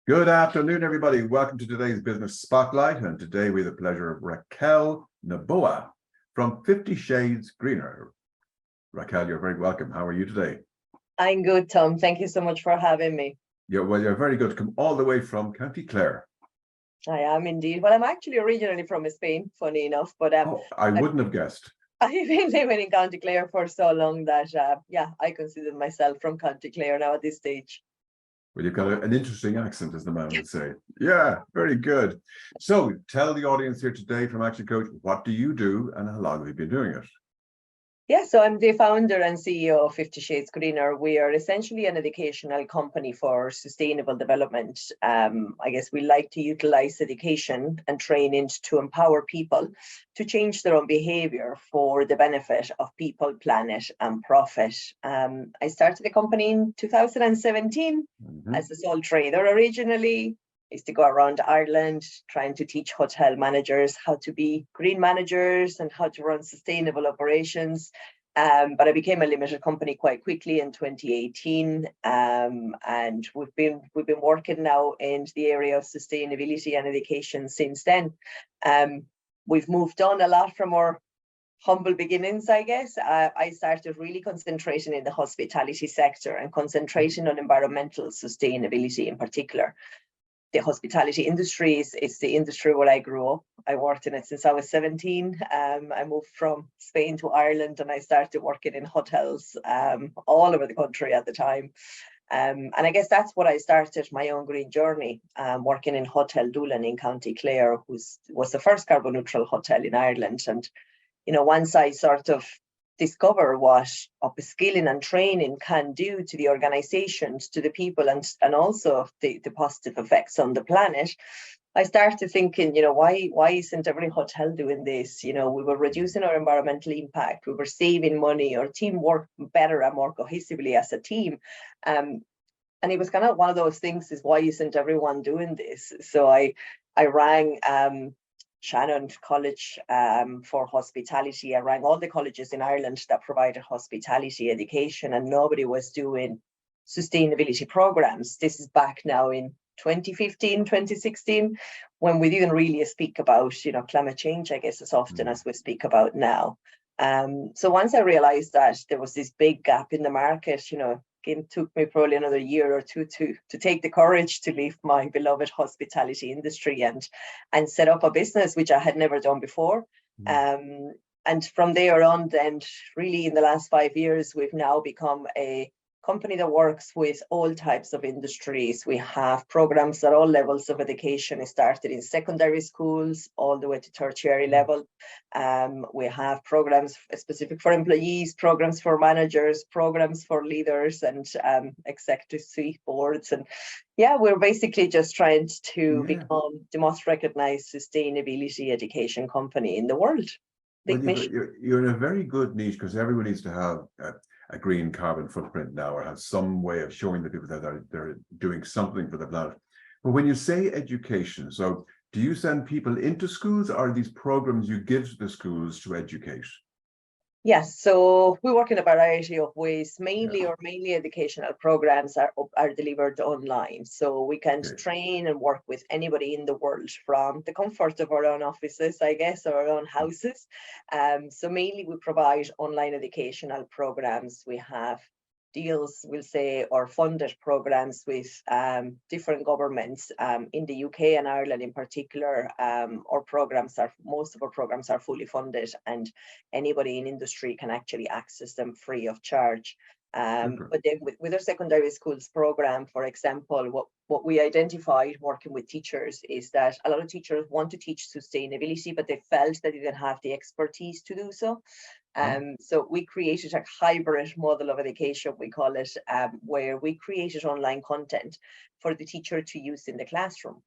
Good afternoon, everybody. Welcome to today's Business Spotlight. And today we have the pleasure of Raquel Noboa from 50 Shades Greener. Raquel, you're very welcome. How are you today? I'm good, Tom. Thank you so much for having me. You're very good. Come all the way from County Clare. I am indeed. Well, I'm actually originally from Spain, funny enough, but I wouldn't have guessed. I've been living in County Clare for so long that, I consider myself from County Clare now at this stage. Well, you've got an interesting accent, as the man would say. Yeah, very good. So tell the audience here today from Action Coach, what do you do and how long have you been doing it? Yeah, so I'm the founder and CEO of 50 Shades Greener. We are essentially an educational company for sustainable development. I guess we like to utilize education and training to empower people to change their own behavior for the benefit of people, planet, and profit. I started the company in 2017 as a sole trader originally. I used to go around Ireland trying to teach hotel managers how to be green managers and how to run sustainable operations. But I became a limited company quite quickly in 2018, and we've been working now in the area of sustainability and education since then. We've moved on a lot from our humble beginnings, I guess. I started really concentrating in the hospitality sector and concentrating on environmental sustainability in particular. The hospitality industry is the industry where I grew up. I worked in it since I was 17. I moved from Spain to Ireland and I started working in hotels all over the country at the time. And I guess that's what I started my own green journey, working in Hotel Doolan in County Clare, was the first carbon neutral hotel in Ireland. And, once I sort of discover what upskilling and training can do to the organizations, to the people, and also the positive effects on the planet, I started thinking, why isn't every hotel doing this? We were reducing our environmental impact, we were saving money, our team worked better and more cohesively as a team. And it was kind of one of those things, is why isn't everyone doing this? So I rang Shannon College for hospitality. I rang all the colleges in Ireland that provided hospitality education, and nobody was doing sustainability programs. This is back now in 2015, 2016, when we didn't really speak about, climate change, I guess, as often as we speak about now. So once I realized that there was this big gap in the market, it took me probably another year or two to take the courage to leave my beloved hospitality industry and set up a business, which I had never done before. And from there on, then really in the last 5 years, we've now become a company that works with all types of industries. We have programs at all levels of education. It started in secondary schools all the way to tertiary level. We have programs specific for employees, programs for managers, programs for leaders, and executive suite boards. And we're basically just trying to become the most recognized sustainability education company in the world. Well, you're in a very good niche, because everyone needs to have a green carbon footprint now, or have some way of showing the people that they're doing something for the planet. But when you say education, so do you send people into schools, or are these programs you give to the schools to educate? Yes, so we work in a variety of ways. Mainly educational programs are delivered online. So we can train and work with anybody in the world from the comfort of our own offices, I guess, or our own houses. So mainly we provide online educational programs. We have deals, we'll say, or funded programs with different governments in the UK and Ireland in particular. Most of our programs are fully funded, and anybody in industry can actually access them free of charge. But then with our secondary schools program, for example, what we identified working with teachers is that a lot of teachers want to teach sustainability, but they felt that they didn't have the expertise to do so. So we created a hybrid model of education, we call it, where we created online content for the teacher to use in the classroom.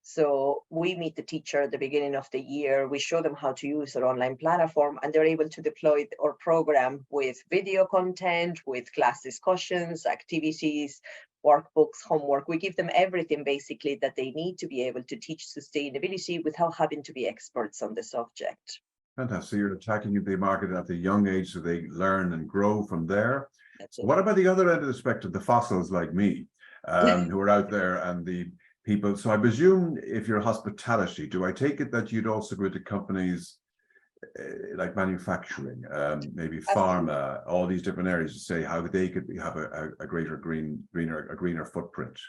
So we meet the teacher at the beginning of the year, we show them how to use our online platform, and they're able to deploy our program with video content, with class discussions, activities, workbooks, homework. We give them everything basically that they need to be able to teach sustainability without having to be experts on the subject. Fantastic. So you're attacking the market at a young age so they learn and grow from there. What about the other end of the spectrum, the fossils like me, who are out there, and the people. So I presume if you're hospitality, do I take it that you'd also go into companies like manufacturing, maybe pharma, all these different areas to say how they could have a greater greener footprint?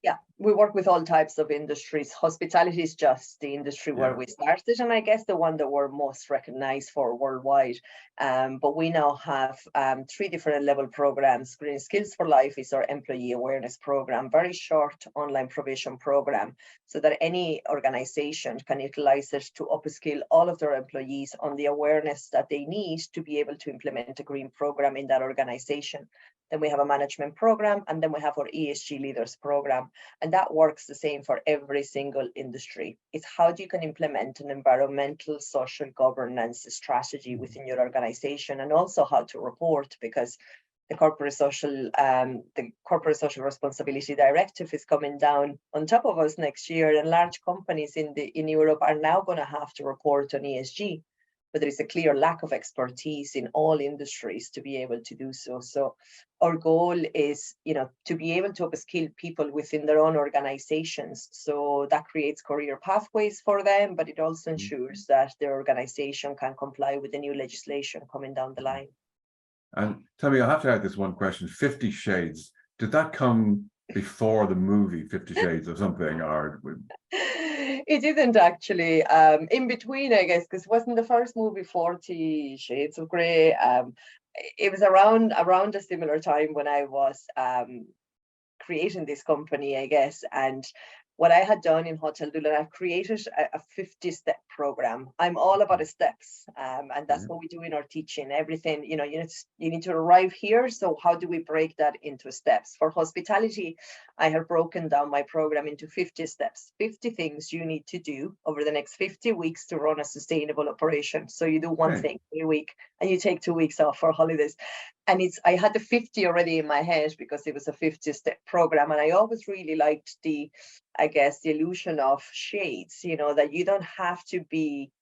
Yeah, we work with all types of industries. Hospitality is just the industry where we started, and I guess the one that we're most recognized for worldwide. But we now have 3 different level programs. Green Skills for Life is our employee awareness program, very short online probation program, so that any organization can utilize it to upskill all of their employees on the awareness that they need to be able to implement a green program in that organization. Then we have a management program, and then we have our ESG leaders program. And that works the same for every single industry. It's how you can implement an environmental, social governance strategy within your organization, and also how to report, because the corporate social responsibility directive is coming down on top of us next year, and large companies in Europe are now going to have to report on ESG. But there is a clear lack of expertise in all industries to be able to do so. So our goal is, to be able to upskill people within their own organizations. So that creates career pathways for them, but it also ensures that their organization can comply with the new legislation coming down the line. And tell me, I have to ask this one question: 50 Shades, did that come before the movie 50 Shades or something, or? It didn't actually. In between, I guess, because wasn't the first movie 40 Shades of Grey? It was around a similar time when I was creating this company, I guess. And what I had done in Hotel Dublin, I've created a 50-step program. I'm all about the steps, and that's what we do in our teaching. Everything, you need to arrive here. So how do we break that into steps? For hospitality, I have broken down my program into 50 steps, 50 things you need to do over the next 50 weeks to run a sustainable operation. So you do one thing every week, and you take 2 weeks off for holidays. And I had the 50 already in my head because it was a 50-step program. And I always really liked the illusion of shades, that you don't have to be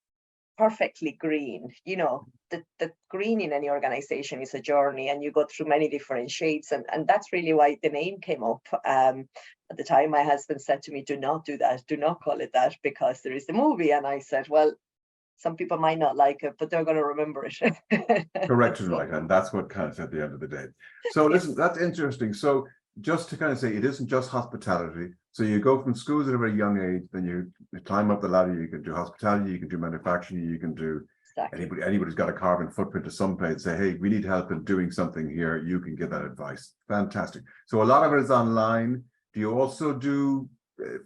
perfectly green. The green in any organization is a journey, and you go through many different shades. And that's really why the name came up. At the time, my husband said to me, do not do that. Do not call it that, because there is a movie. And I said, well, some people might not like it, but they're going to remember it. Correct and right. And that's what counts at the end of the day. So listen, that's interesting. So just to kind of say, it isn't just hospitality. So you go from schools at a very young age, then you climb up the ladder. You can do hospitality, you can do manufacturing, you can do anybody's got a carbon footprint to some place, say, hey, we need help in doing something here. You can give that advice. Fantastic. So a lot of it is online. Do you also do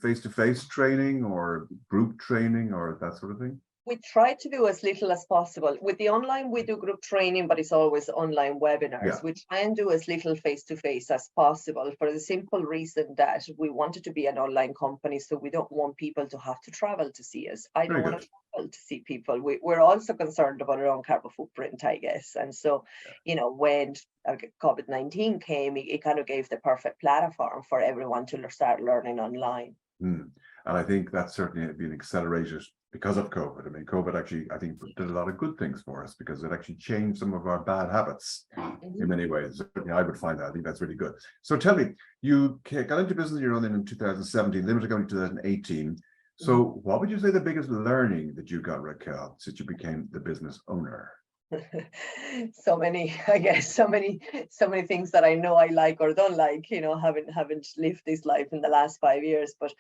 face-to-face training or group training or that sort of thing? We try to do as little as possible. With the online, we do group training, but it's always online webinars. Yeah. We try and do as little face-to-face as possible, for the simple reason that we wanted to be an online company, so we don't want people to have to travel to see us. I don't want to travel to see people. We're also concerned about our own carbon footprint, I guess. And so, when COVID-19 came, it kind of gave the perfect platform for everyone to start learning online. And I think that's certainly been accelerated because of COVID. I mean, COVID actually, I think, did a lot of good things for us, because it actually changed some of our bad habits in many ways. I would find that. I think that's really good. So tell me, you got into business your own in 2017, limited company 2018. So what would you say the biggest learning that you got, Raquel, since you became the business owner? So many, I guess, so many things that I know I like or don't like, haven't lived this life in the last 5 years. But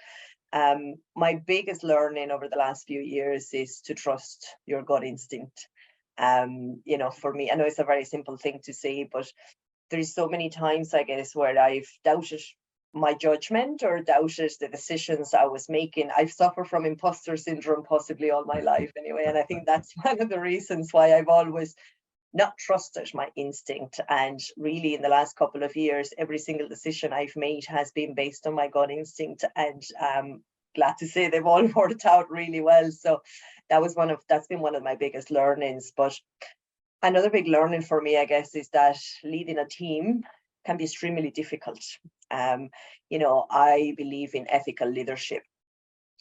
my biggest learning over the last few years is to trust your gut instinct. For me, I know it's a very simple thing to say, but there's so many times, I guess, where I've doubted my judgment or doubted the decisions I was making. I've suffered from imposter syndrome possibly all my life anyway. And I think that's one of the reasons why I've always not trusted my instinct. And really in the last couple of years, every single decision I've made has been based on my gut instinct. And glad to say they've all worked out really well. So that's been one of my biggest learnings. But another big learning for me, I guess, is that leading a team can be extremely difficult. I believe in ethical leadership.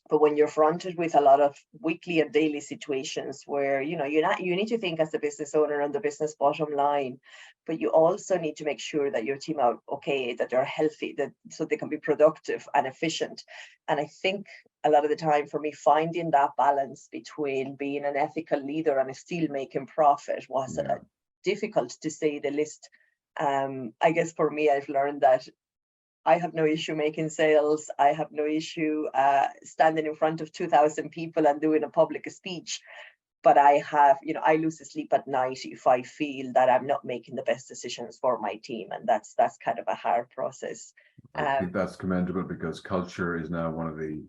But when you're fronted with a lot of weekly and daily situations where, you need to think as the business owner on the business bottom line, but you also need to make sure that your team are okay, that they're healthy, that so they can be productive and efficient. And I think a lot of the time for me, finding that balance between being an ethical leader and still making profit was difficult, to say the least. I guess for me, I've learned that I have no issue making sales. I have no issue standing in front of 2,000 people and doing a public speech. But I lose sleep at night if I feel that I'm not making the best decisions for my team. And that's kind of a hard process. I think that's commendable, because culture is now one of the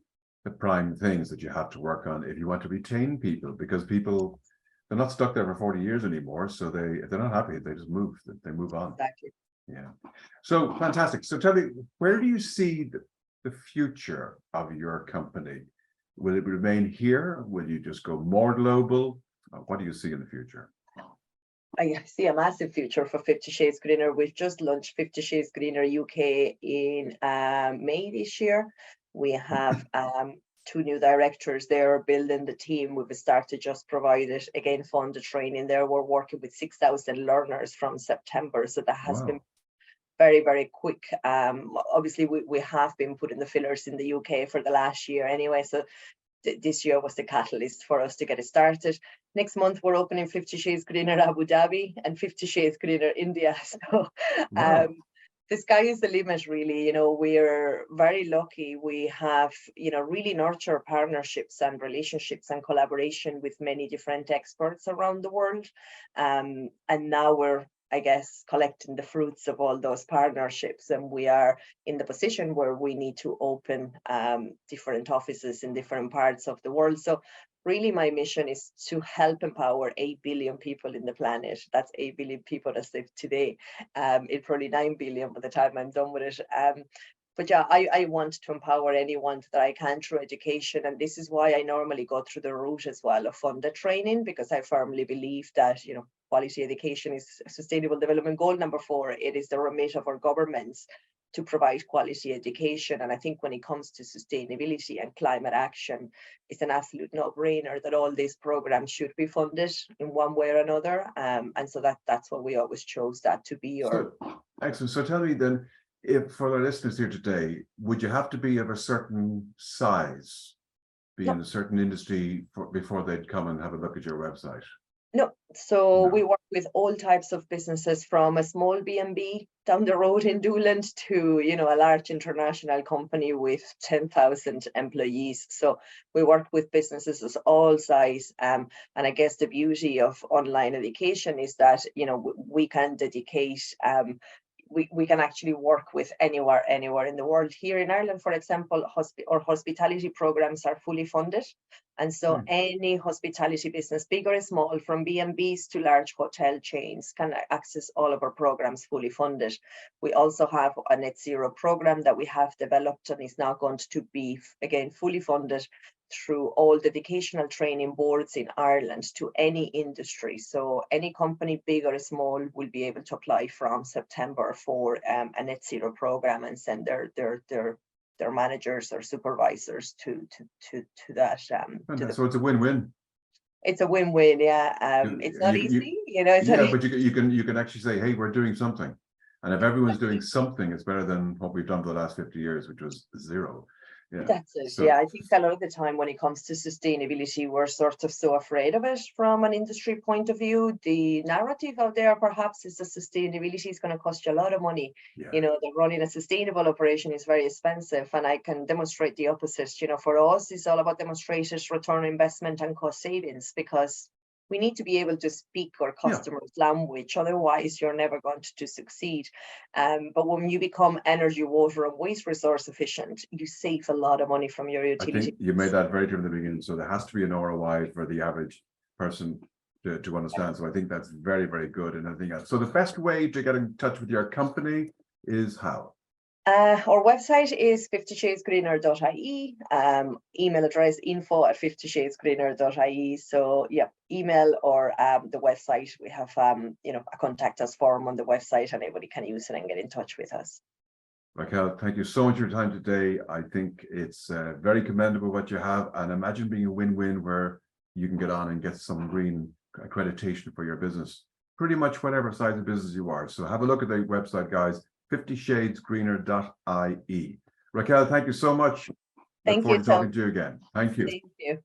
prime things that you have to work on if you want to retain people, because people, they're not stuck there for 40 years anymore. So if they're not happy, they just move, they move on. Exactly. Yeah. So fantastic. So tell me, where do you see the future of your company? Will it remain here? Will you just go more global? What do you see in the future? I see a massive future for 50 Shades Greener. We've just launched 50 Shades Greener UK in May this year. We have 2 new directors there building the team. We've started just provided, again, funded training there. We're working with 6,000 learners from September. So that has been very, very quick. Obviously, we have been putting the fillers in the UK for the last year anyway. So this year was the catalyst for us to get it started. Next month, we're opening 50 Shades Greener Abu Dhabi and 50 Shades Greener India. So the sky is the limit, really. We're very lucky. We have, really nurture partnerships and relationships and collaboration with many different experts around the world. And now we're, I guess, collecting the fruits of all those partnerships, and we are in the position where we need to open different offices in different parts of the world. So really my mission is to help empower 8 billion people in the planet. That's 8 billion people as live today. It's probably 9 billion by the time I'm done with it. But yeah, I want to empower anyone that I can through education. And this is why I normally go through the route as well of funded training, because I firmly believe that, quality education is sustainable development goal number 4. It is the remit of our governments to provide quality education. And I think when it comes to sustainability and climate action, it's an absolute no-brainer that all these programs should be funded in one way or another. And so that's what we always chose that to be. Excellent. So tell me then, if for our listeners here today, would you have to be of a certain size, be in a certain industry before they'd come and have a look at your website? No. So we work with all types of businesses, from a small B&B down the road in Dooland to, a large international company with 10,000 employees. So we work with businesses of all size. And I guess the beauty of online education is that, we can dedicate we can actually work with anywhere in the world. Here in Ireland, for example, our hospitality programs are fully funded. And so any hospitality business, big or small, from B&Bs to large hotel chains, can access all of our programs fully funded. We also have a net zero program that we have developed and is now going to be, again, fully funded through all the educational training boards in Ireland to any industry. So any company, big or small, will be able to apply from September for a net zero program and send their managers or supervisors to that. So it's a win-win. It's a win-win, yeah. It's not easy, but you can actually say, hey, we're doing something. And if everyone's doing something, it's better than what we've done for the last 50 years, which was zero. Yeah. That's it. So, I think a lot of the time when it comes to sustainability, we're sort of so afraid of it from an industry point of view. The narrative out there perhaps is that sustainability is going to cost you a lot of money. Yeah. That running a sustainable operation is very expensive, and I can demonstrate the opposite. For us, it's all about demonstrated return on investment and cost savings, because we need to be able to speak our customers' language, otherwise you're never going to succeed. But when you become energy, water and waste resource efficient, you save a lot of money from your utility. I think you made that very clear in the beginning. So there has to be an ROI for the average person to understand. So I think that's very, very good. And I think so the best way to get in touch with your company is how? Our website is 50shadesgreener.ie. Email address info@50shadesgreener.ie. So yeah, email or the website. We have a contact us form on the website, and anybody can use it and get in touch with us. Raquel, thank you so much for your time today. I think it's very commendable what you have, and imagine being a win-win where you can get on and get some green accreditation for your business, pretty much whatever size of business you are. So have a look at the website, guys, 50shadesgreener.ie. Raquel, thank you so much. Look Thank forward you, to talking Tom. to you again. Thank you. Thank you.